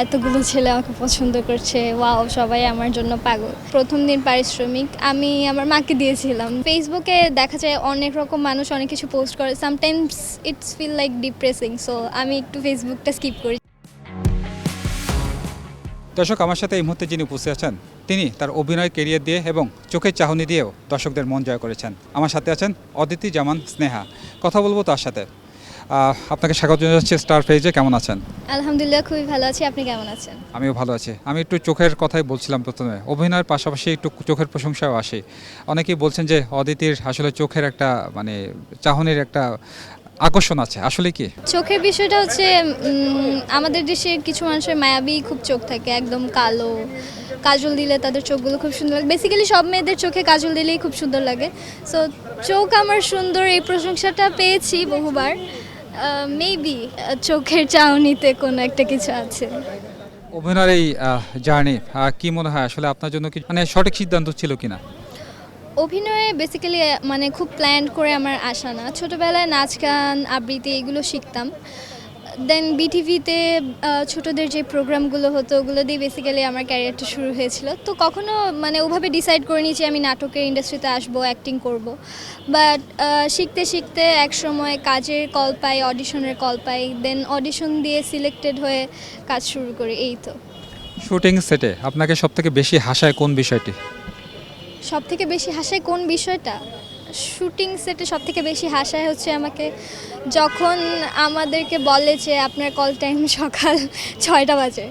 এতগুলো ছেলে আমাকে পছন্দ করছে, ওয়াও সবাই আমার জন্য পাগল। প্রথম দিন পারিশ্রমিক আমি আমার মাকে দিয়েছিলাম। ফেসবুকে দেখা যায় অনেক রকম মানুষ অনেক কিছু পোস্ট করে, sometimes it's feel like depressing, so আমি একটু ফেসবুকটা স্কিপ করি। দর্শক, আমার সাথে এই মুহূর্তে যিনি উপস্থিত আছেন তিনি তার অভিনয় কেরিয়ার দিয়ে এবং চোখের চাহনি দিয়েও দর্শকদের মন জয় করেছেন। আমার সাথে আছেন অদিতি জামান স্নেহা। কথা বলবো তার সাথে। আপনাকে স্বাগত জানাচ্ছি স্টার পেজে। কেমন আছেন? আলহামদুলিল্লাহ, খুবই ভালো আছি। আপনি কেমন আছেন? আমিও ভালো আছি। আমি একটু চোখের কথাই বলছিলাম প্রথমে। অভিনয়ের পাশাপাশি একটু চোখের প্রশংসাও আসে। অনেকেই বলছেন যে অদিতির আসলে চোখের একটা চাহনির একটা আকর্ষণ আছে, আসলে কি? চোখের বিষয়টা হচ্ছে আমাদের দেশে কিছু মানুষের মায়াবী খুব চোখ থাকে, একদম কালো, কাজল দিলে তাদের চোখগুলো খুব সুন্দর লাগে। বেসিক্যালি সব মেয়েদের চোখে কাজল দিলেই খুব সুন্দর লাগে। সো চোখ আমার সুন্দর, এই প্রশংসাটা পেয়েছি বহুবার। মেবি চোখের চাহনিতে কোনো একটা কিছু আছে। অভিনয়ের এই জার্নি কি মনে হয় আসলে আপনার জন্য কি সঠিক সিদ্ধান্ত ছিল কিনা? অভিনয়ে বেসিক্যালি খুব প্ল্যান করে আমার আসা না। ছোটোবেলায় নাচ গান আবৃত্তি এগুলো শিখতাম। দেন বিটিভিতে ছোটদের যে প্রোগ্রামগুলো হতো ওগুলো দিয়ে বেসিক্যালি আমার ক্যারিয়ারটা শুরু হয়েছিল। তো কখনো ওভাবে ডিসাইড করিনি যে আমি নাটকের ইন্ডাস্ট্রিতে আসবো, অ্যাক্টিং করব। বাট শিখতে শিখতে একসময় কাজের কল পাই, অডিশনের কল পাই, দেন অডিশন দিয়ে সিলেক্টেড হয়ে কাজ শুরু করি, এই তো। শুটিং সেটে আপনাকে সবথেকে বেশি হাসায় কোন বিষয়টি? সবথেকে বেশি হাসায় কোন বিষয়টা? শুটিং সেটে সবথেকে বেশি হাসায় হচ্ছে আমাকে যখন আমাদেরকে বলে যে আপনার কল টাইম সকাল 6টা বাজে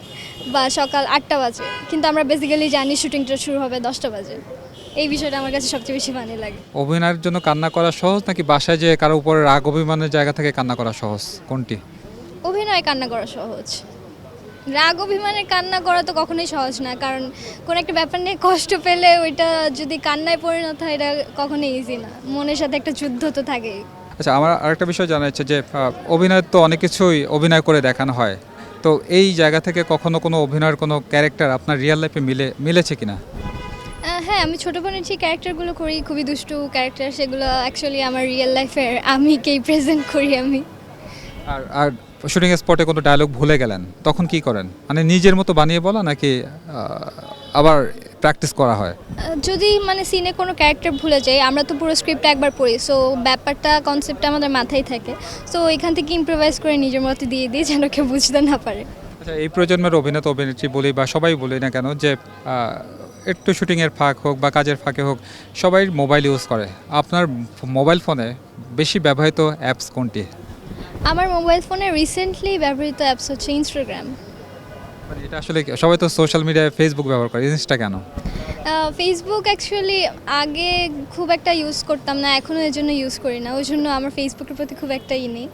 বা সকাল 8টা বাজে, কিন্তু আমরা বেসিক্যালি জানি শুটিংটা শুরু হবে 10টা বাজে। এই বিষয়টা আমার কাছে সবচেয়ে বেশি ফানি লাগে। অভিনয়ের জন্য কান্না করা সহজ নাকি বাসায় যে কারো উপরে রাগ অভিমানের জায়গা থেকে কান্না করা সহজ, কোনটি? অভিনয় কান্না করা সহজ, রাগ অভিমানের কান্না করা তো কখনোই সহজ না, কারণ কোনো একটা ব্যাপার নিয়ে কষ্ট পেলে ওইটা যদি কান্নায় পরিণত হয় এটা কখনোই ইজি না। মনের সাথে একটা যুদ্ধ তো থাকেই। আচ্ছা, আমার আরেকটা বিষয় জানা যাচ্ছে যে অভিনয় তো অনেক কিছুই অভিনয় করে দেখানো হয়। তো এই জায়গা থেকে কখনো কোনো অভিনয়ের কোনো ক্যারেক্টার আপনার রিয়েল লাইফে মিলেছে কিনা? হ্যাঁ, আমি ছোটো বোনের যে ক্যারেক্টারগুলো করি, খুবই দুষ্টু ক্যারেক্টার, সেগুলো অ্যাকচুয়ালি আমার রিয়েল লাইফের আমিকেই প্রেজেন্ট করি আমি। আর আর শুটিং স্পটে কোনো ডায়লগ ভুলে গেলেন তখন কি করেন? নিজের মতো বানিয়ে বলা নাকি আবার প্র্যাকটিস করা হয়? যদি সিনে কোনো ক্যারেক্টার ভুলে যাই, আমরা তো পুরো স্ক্রিপ্টটা একবার পড়ি, সো ব্যাপারটা কনসেপ্টটা আমাদের মাথায় থাকে। সো এখান থেকে ইম্প্রোভাইজ করে নিজের মতো দিয়ে দিই যেন কেউ বুঝতে না পারে। আচ্ছা, এই প্রজন্মের অভিনেতা অভিনেত্রী বলি বা সবাই বলি না কেন যে একটু শুটিংয়ের ফাঁক হোক বা কাজের ফাঁকে হোক সবাই মোবাইল ইউজ করে। আপনার মোবাইল ফোনে বেশি ব্যবহৃত অ্যাপস কোনটি? আমার মোবাইল ফোনে রিসেন্টলি ব্যবহৃত অ্যাপস হচ্ছে ইনস্টাগ্রাম। এটা আসলে সবাই তো সোশ্যাল মিডিয়ায় ফেসবুক ব্যবহার করে, জিনিসটা কেন? ফেসবুক অ্যাকচুয়ালি আগে খুব একটা ইউজ করতাম না, এখনও এর জন্য ইউজ করি না, ওই জন্য আমার ফেসবুকের প্রতি খুব একটা নেই।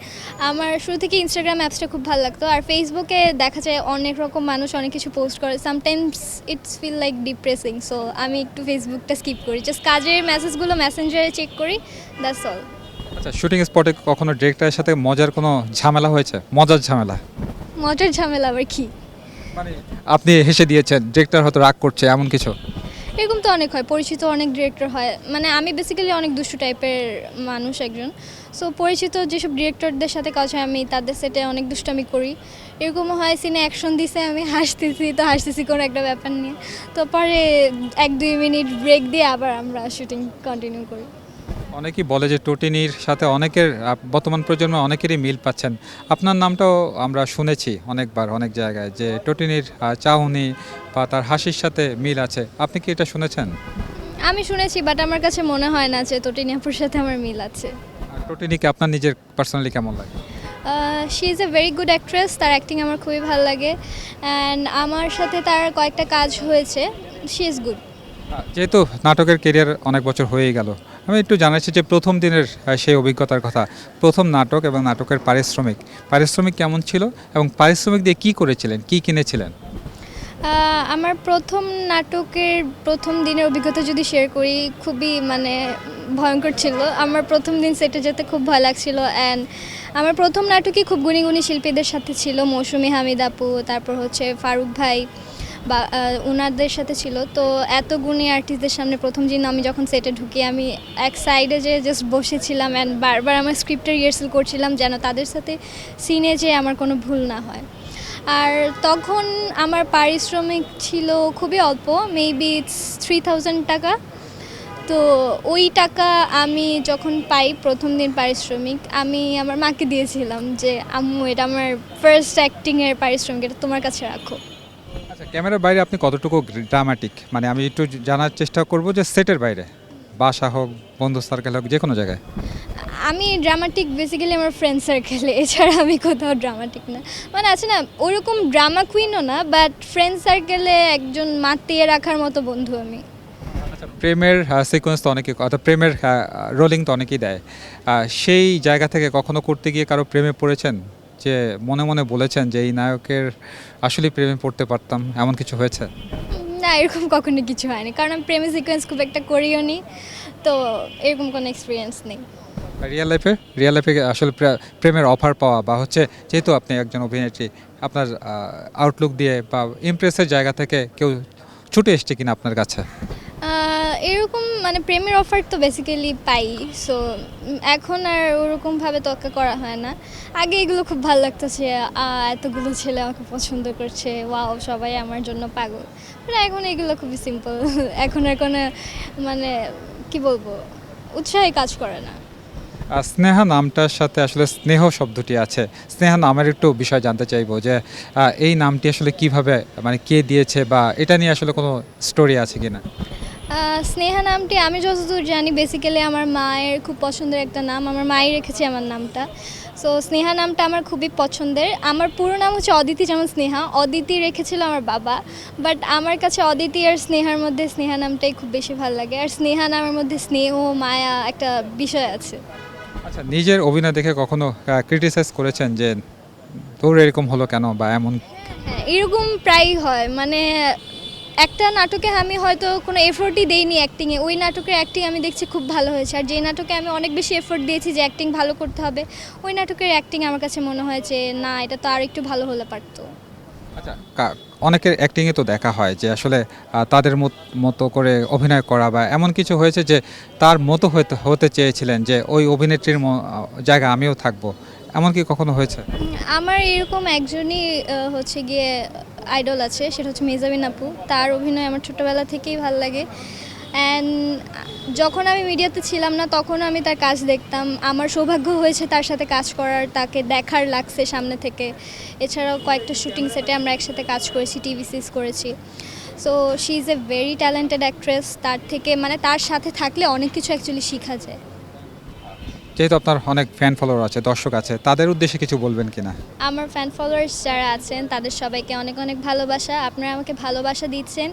আমার শুরু থেকে ইনস্টাগ্রাম অ্যাপসটা খুব ভালো লাগতো। আর ফেসবুকে দেখা যায় অনেক রকম মানুষ অনেক কিছু পোস্ট করে, sometimes it's feel like depressing, so আমি একটু ফেসবুকটা স্কিপ করি। জাস্ট কাজের মেসেজগুলো মেসেঞ্জারে চেক করি, দ্যাটস অল। আচ্ছা, শুটিং স্পটে কখনো ডিরেক্টরের সাথে মজার কোনো ঝামেলা হয়েছে? মজার ঝামেলা মজার ঝামেলা আবার কি? আপনি হেসে দিয়েছেন, ডিরেক্টর হয়তো রাগ করছে, এমন কিছু? এরকম তো অনেক হয়, পরিচিত অনেক ডিরেক্টর হয়। আমি বেসিক্যালি অনেক দুষ্টু টাইপের মানুষ একজন। সো পরিচিত যেসব ডিরেক্টরদের সাথে কাজ হয় আমি তাদের সেটে অনেক দুষ্টামি করি। এরকমও হয় সিনে অ্যাকশন দিছে, আমি হাসতেছি কোনো একটা ব্যাপার নিয়ে, তো পরে 1-2 মিনিট ব্রেক দিয়ে আবার আমরা শুটিং কন্টিনিউ করি। অনেকেই বলে যে টটিনির সাথে অনেকের বর্তমান প্রজন্মে অনেকেরই মিল পাচ্ছেন। আপনার নামটাও আমরা শুনেছি অনেকবার অনেক জায়গায় যে টটিনির চাহনি বা তার হাসির সাথে মিল আছে। আপনি কি এটা শুনেছেন? আমি শুনেছি, বাট আমার কাছে মনে হয় না যে তটিনী আপুর সাথে আমার মিল আছে। আর টটিনিকে আপনার নিজের পার্সোনালি কেমন লাগে? She is a very good actress, তার অ্যাক্টিং আমার খুবই ভালো লাগে অ্যান্ড আমার সাথে তার কয়েকটা কাজ হয়েছে। She is good. যেহেতু নাটকের কেরিয়ার অনেক বছর হয়েই গেল, আমি একটু জানাচ্ছি যে প্রথম দিনের সেই অভিজ্ঞতার কথা। প্রথম নাটক এবং নাটকের পারিশ্রমিক কেমন ছিল এবং পারিশ্রমিক দিয়ে কী করেছিলেন, কী কিনেছিলেন? আমার প্রথম নাটকের প্রথম দিনের অভিজ্ঞতা যদি শেয়ার করি, খুবই ভয়ঙ্কর ছিল। আমার প্রথম দিন সেটে যেতে খুব ভয় লাগছিল অ্যান্ড আমার প্রথম নাটকই খুব গুণী গুণী শিল্পীদের সাথে ছিল। মৌসুমী হামিদ আপু, তারপর হচ্ছে ফারুক ভাই বা ওনাদের সাথে ছিল। তো এত গুণী আর্টিস্টদের সামনে প্রথম দিন আমি যখন সেটে ঢুকি, আমি এক সাইডে যে জাস্ট বসেছিলাম অ্যান্ড বারবার আমার স্ক্রিপ্টের রিহার্সাল করছিলাম যেন তাদের সাথে সিনে যে আমার কোনো ভুল না হয়। আর তখন আমার পারিশ্রমিক ছিল খুবই অল্প, মেবি ইটস 3000 টাকা। তো ওই টাকা আমি যখন পাই প্রথম দিন পারিশ্রমিক, আমি আমার মাকে দিয়েছিলাম যে আম্মু এটা আমার ফার্স্ট অ্যাক্টিংয়ের পারিশ্রমিক, এটা তোমার কাছে রাখো। আচ্ছা, ক্যামেরার বাইরে আপনি কতটুকু ড্রামাটিক, মানে আমি একটু জানার চেষ্টা করব যে সেটের বাইরে, বাসা হোক, বন্ধু সার্কেল হোক, যে কোনো জায়গায়। আমি ড্রামাটিক বেসিক্যালি আমার ফ্রেন্ড সার্কেলে, এছাড়া আমি কোথাও ড্রামাটিক না। মানে আছে না ওরকম ড্রামা কুইনও না, বাট ফ্রেন্ড সার্কেলে একজন মাতিয়ে রাখার মতো বন্ধু আমি। আচ্ছা, প্রেমের সিকোয়েন্স তো অনেকেই, অর্থাৎ প্রেমের রোলিং তো অনেকেই দেয়। সেই জায়গা থেকে কখনো করতে গিয়ে কারো প্রেমে পড়েছেন, যে মনে মনে বলেছেন যে এই নায়কের আসলে প্রেমে পড়তে পারতাম, এমন কিছু হয়েছে? না, এরকম কখনো কিছু হয়নি, কারণ আমি প্রেমের সিকোয়েন্স খুব একটা করিও নি, তো এরকম কোনো এক্সপিরিয়েন্স নেই। রিয়েল লাইফে আসলে প্রেমের অফার পাওয়া, বা হচ্ছে যেহেতু আপনি একজন অভিনেত্রী, আপনার আউটলুক দিয়ে বা ইমপ্রেসের জায়গা থেকে কেউ ছুটে এসছে কিনা আপনার কাছে? এরকম মানে প্রেমের অফার তো বেসিক্যালি পাই, সো এখন আর ওরকমভাবে তোয়াক্কা করা হয় না। আগে এগুলো খুব ভালো লাগতো যে এতগুলো ছেলে আমাকে পছন্দ করছে, ওয়াও সবাই আমার জন্য পাগল। মানে এখন এগুলো খুবই সিম্পল, এখন আর কোনো মানে কি বলবো, উৎসাহে কাজ করে না। স্নেহা নামটার সাথে আসলে স্নেহ শব্দটি আছে। স্নেহা নামের একটু বিষয় জানতে চাইবো যে এই নামটি আসলে কিভাবে, মানে কে দিয়েছে, বা এটা নিয়ে আসলে কোনো স্টোরি আছে কিনা? স্নেহা নামটি আমি যতদূর জানি বেসিক্যালি আমার মায়ের খুব পছন্দের একটা নাম, আমার মাই রেখেছে আমার নামটা। সো স্নেহা নামটা আমার খুবই পছন্দের। আমার পুরো নাম হচ্ছে অদিতি যেমন স্নেহা, অদিতি রেখেছিল আমার বাবা, বাট আমার কাছে অদিতি আর স্নেহার মধ্যে স্নেহা নামটাই খুব বেশি ভালো লাগে। আর স্নেহা নামের মধ্যে স্নেহ মায়া একটা বিষয় আছে। আচ্ছা, নিজের অভিনয় দেখে কখনো ক্রিটিসাইজ করেছেন যে তোর এরকম হলো কেন, বা এমন? হ্যাঁ, এরকম প্রায়ই হয়। মানে একটা নাটকে আমি হয়তো কোনো এফোর্টই দেইনি অ্যাক্টিংয়ে, ওই নাটকের অ্যাক্টিং আমি দেখছি খুব ভালো হয়েছে, আর যেই নাটকে আমি অনেক বেশি এফোর্ট দিয়েছি যে অ্যাক্টিং ভালো করতে হবে, ওই নাটকের অ্যাক্টিং আমার কাছে মনে হয় যে না, এটা তো আর একটু ভালো হলে পারতো। আচ্ছা, অনেকের অ্যাক্টিংয়ে তো দেখা হয় যে আসলে তাদের মতো করে অভিনয় করা, বা এমন কিছু হয়েছে যে তার মতো হতে চেয়েছিলেন যে ওই অভিনেত্রীর জায়গা আমিও থাকবো, এমন কি কখনো হয়েছে? আমার এরকম একজনই হচ্ছে গিয়ে আইডল আছে, সেটা হচ্ছে মেজাবিন আপু। তার অভিনয় আমার ছোটোবেলা থেকেই ভালো লাগে, অ্যান্ড যখন আমি মিডিয়াতে ছিলাম না তখন আমি তার কাজ দেখতাম। আমার সৌভাগ্য হয়েছে তার সাথে কাজ করার, তাকে দেখার লাগছে সামনে থেকে। এছাড়াও কয়েকটা শুটিং সেটে আমরা একসাথে কাজ করেছি, টিভি সিরিজ করেছি। So she is a very talented actress. তার থেকে মানে তার সাথে থাকলে অনেক কিছু অ্যাকচুয়ালি শেখা যায়। যেহেতু আপনার অনেক ফ্যান ফলোয়ার আছে, দর্শক আছে, তাদের উদ্দেশ্যে কিছু বলবেন কিনা? আমার ফ্যান ফলোয়ার্স যারা আছেন তাদের সবাইকে অনেক অনেক ভালোবাসা। আপনারা আমাকে ভালোবাসা দিচ্ছেন,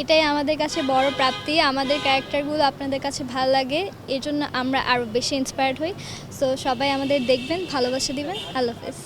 এটাই আমাদের কাছে বড় প্রাপ্তি। আমাদের ক্যারেক্টারগুলো আপনাদের কাছে ভালো লাগে, এর জন্য আমরা আরও বেশি ইন্সপায়ার্ড হই। সো সবাই আমাদের দেখবেন, ভালোবাসা দিবেন। আল্লাহ হাফেজ।